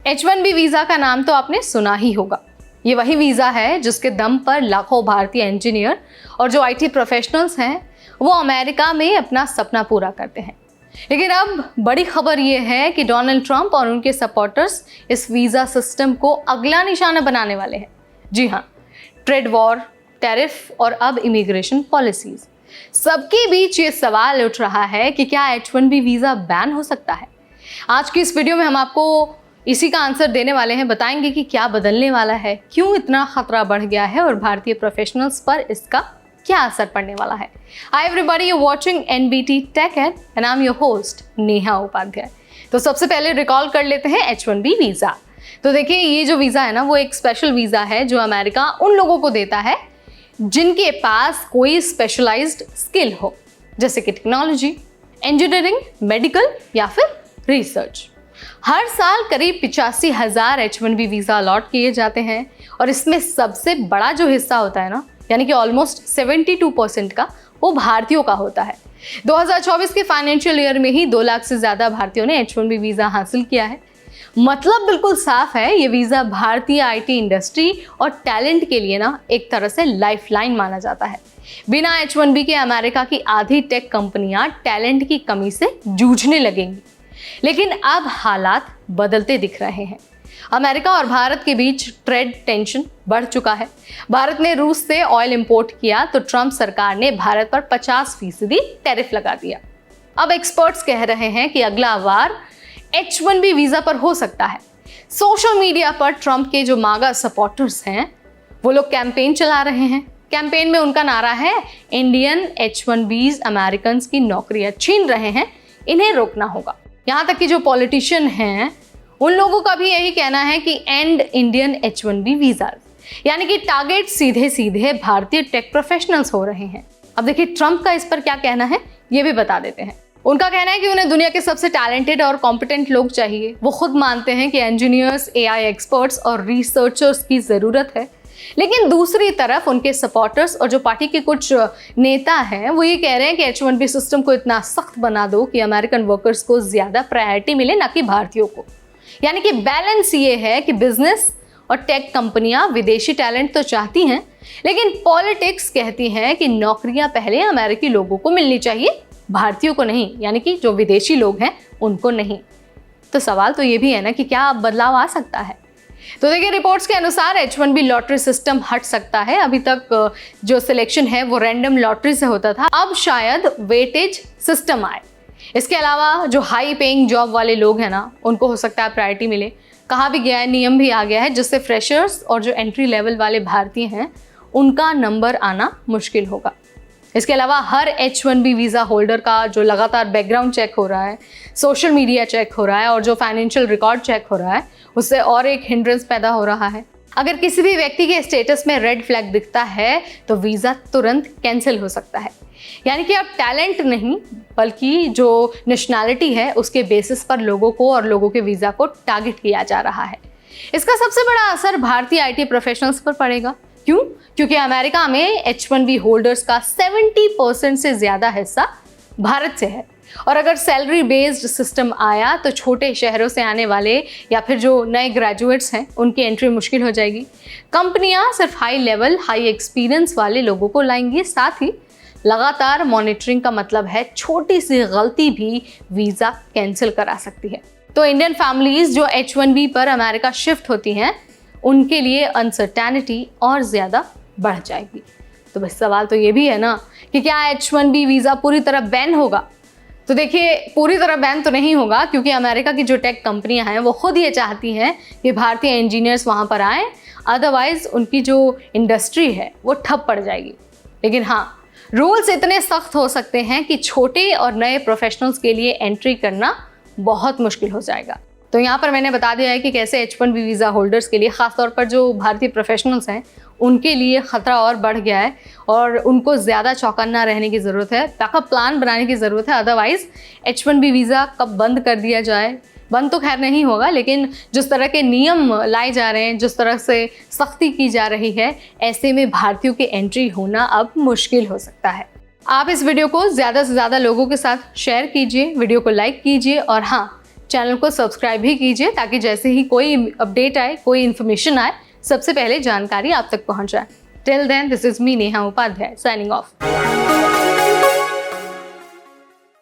H1B visa का नाम तो आपने सुना ही होगा। ये वही वीज़ा है जिसके दम पर लाखों भारतीय इंजीनियर और जो IT प्रोफेशनल्स हैं वो अमेरिका में अपना सपना पूरा करते हैं। लेकिन अब बड़ी खबर ये है कि डोनाल्ड ट्रंप और उनके सपोर्टर्स इस वीज़ा सिस्टम को अगला निशाना बनाने वाले हैं। जी हाँ, ट्रेड वॉर, टैरिफ और अब इमिग्रेशन पॉलिसीज, सबके बीच ये सवाल उठ रहा है कि क्या H1B वीज़ा बैन हो सकता है। आज की इस वीडियो में हम आपको इसी का आंसर देने वाले हैं, बताएंगे कि क्या बदलने वाला है, क्यों इतना खतरा बढ़ गया है और भारतीय प्रोफेशनल्स पर इसका क्या असर पड़ने वाला है। Hi everybody, you watching NBT Tech and I am your host Neha Upadhyay. तो सबसे पहले रिकॉल कर लेते हैं H1B वीज़ा। तो देखिए, ये जो वीज़ा है ना, वो एक स्पेशल वीज़ा है जो अमेरिका उन लोगों को देता है जिनके पास कोई स्पेशलाइज्ड स्किल हो, जैसे कि टेक्नोलॉजी, इंजीनियरिंग, मेडिकल या फिर रिसर्च। हर साल करीब 85,000 H1B वीज़ा अलॉट किए जाते हैं और इसमें सबसे बड़ा जो हिस्सा होता है ना, यानी कि ऑलमोस्ट 72% का, वो भारतीयों का होता है। 2024 के फाइनेंशियल ईयर में ही 2 लाख से ज़्यादा भारतीयों ने H1B वीज़ा हासिल किया है। मतलब बिल्कुल साफ है, ये वीज़ा भारतीय IT इंडस्ट्री और टैलेंट के लिए ना एक तरह से लाइफलाइन माना जाता है। बिना H1B के अमेरिका की आधी टेक कंपनियां टैलेंट की कमी से जूझने लगेंगी। लेकिन अब हालात बदलते दिख रहे हैं। अमेरिका और भारत के बीच ट्रेड टेंशन बढ़ चुका है। भारत ने रूस से ऑयल इंपोर्ट किया तो ट्रंप सरकार ने भारत पर 50% टैरिफ लगा दिया। अब एक्सपर्ट्स कह रहे हैं कि अगला वार H1B वीज़ा पर हो सकता है। सोशल मीडिया पर ट्रंप के जो मागा सपोर्टर्स हैं वो लोग कैंपेन चला रहे हैं। कैंपेन में उनका नारा है, इंडियन H1Bs अमेरिकन की नौकरियां छीन रहे हैं, इन्हें रोकना होगा। यहाँ तक कि जो पॉलिटिशियन हैं उन लोगों का भी यही कहना है कि एंड इंडियन H1B वीज़ा, यानी कि टारगेट सीधे सीधे भारतीय टेक प्रोफेशनल्स हो रहे हैं। अब देखिए, ट्रंप का इस पर क्या कहना है ये भी बता देते हैं। उनका कहना है कि उन्हें दुनिया के सबसे टैलेंटेड और कॉम्पिटेंट लोग चाहिए। वो खुद मानते हैं कि इंजीनियर्स, AI एक्सपर्ट्स और रिसर्चर्स की ज़रूरत है। लेकिन दूसरी तरफ उनके सपोर्टर्स और जो पार्टी के कुछ नेता हैं वो ये कह रहे हैं कि H1B सिस्टम को इतना सख्त बना दो कि अमेरिकन वर्कर्स को ज़्यादा प्रायोरिटी मिले, ना कि भारतीयों को। यानी कि बैलेंस ये है कि बिजनेस और टेक कंपनियां विदेशी टैलेंट तो चाहती हैं, लेकिन पॉलिटिक्स कहती हैं कि नौकरियां पहले अमेरिकी लोगों को मिलनी चाहिए, भारतीयों को नहीं, यानी कि जो विदेशी लोग हैं उनको नहीं। तो सवाल तो ये भी है ना कि क्या अब बदलाव आ सकता है। तो देखिए, रिपोर्ट्स के अनुसार H1B लॉटरी सिस्टम हट सकता है। अभी तक जो सिलेक्शन है वो रैंडम लॉटरी से होता था, अब शायद वेटेज सिस्टम आए। इसके अलावा जो हाई पेइंग जॉब वाले लोग हैं ना, उनको हो सकता है प्रायोरिटी मिले। कहा भी गया है, नियम भी आ गया है, जिससे फ्रेशर्स और जो एंट्री लेवल वाले भारतीय हैं उनका नंबर आना मुश्किल होगा। इसके अलावा हर H1B वीज़ा होल्डर का जो लगातार बैकग्राउंड चेक हो रहा है, सोशल मीडिया चेक हो रहा है और जो फाइनेंशियल रिकॉर्ड चेक हो रहा है, उससे और एक हिंड्रेंस पैदा हो रहा है। अगर किसी भी व्यक्ति के स्टेटस में रेड फ्लैग दिखता है तो वीज़ा तुरंत कैंसिल हो सकता है। यानी कि अब टैलेंट नहीं बल्कि जो नेशनैलिटी है उसके बेसिस पर लोगों को और लोगों के वीज़ा को टारगेट किया जा रहा है। इसका सबसे बड़ा असर भारतीय IT प्रोफेशनल्स पर पड़ेगा। क्यों? क्योंकि अमेरिका में H1B होल्डर्स का 70% से ज़्यादा हिस्सा भारत से है और अगर सैलरी बेस्ड सिस्टम आया तो छोटे शहरों से आने वाले या फिर जो नए ग्रेजुएट्स हैं उनकी एंट्री मुश्किल हो जाएगी। कंपनियां सिर्फ हाई लेवल, हाई एक्सपीरियंस वाले लोगों को लाएंगी। साथ ही लगातार मॉनिटरिंग का मतलब है छोटी सी गलती भी वीज़ा कैंसिल करा सकती है। तो इंडियन फैमिलीज जो H1B पर अमेरिका शिफ्ट होती हैं उनके लिए अनसर्टेनिटी और ज़्यादा बढ़ जाएगी। तो बस सवाल तो ये भी है ना कि क्या H1B वीज़ा पूरी तरह बैन होगा। तो देखिए, पूरी तरह बैन तो नहीं होगा, क्योंकि अमेरिका की जो टेक कंपनियां हैं वो खुद ये चाहती हैं कि भारतीय इंजीनियर्स वहां पर आएँ, अदरवाइज उनकी जो इंडस्ट्री है वो ठप पड़ जाएगी। लेकिन हाँ, रूल्स इतने सख्त हो सकते हैं कि छोटे और नए प्रोफेशनल्स के लिए एंट्री करना बहुत मुश्किल हो जाएगा। तो यहाँ पर मैंने बता दिया है कि कैसे H1B वीज़ा होल्डर्स के लिए, ख़ासतौर पर जो भारतीय प्रोफेशनल्स हैं, उनके लिए ख़तरा और बढ़ गया है और उनको ज़्यादा चौकन्ना रहने की ज़रूरत है, बैकअप प्लान बनाने की ज़रूरत है। अदरवाइज़ H1B वीज़ा कब बंद कर दिया जाए, बंद तो खैर नहीं होगा, लेकिन जिस तरह के नियम लाए जा रहे हैं, जिस तरह से सख्ती की जा रही है, ऐसे में भारतीयों की एंट्री होना अब मुश्किल हो सकता है। आप इस वीडियो को ज़्यादा से ज़्यादा लोगों के साथ शेयर कीजिए, वीडियो को लाइक कीजिए और हाँ, चैनल को सब्सक्राइब भी कीजिए ताकि जैसे ही कोई अपडेट आए, कोई इन्फॉर्मेशन आए, सबसे पहले जानकारी आप तक पहुंच जाए। Till then, this is me Neha Upadhyay signing of.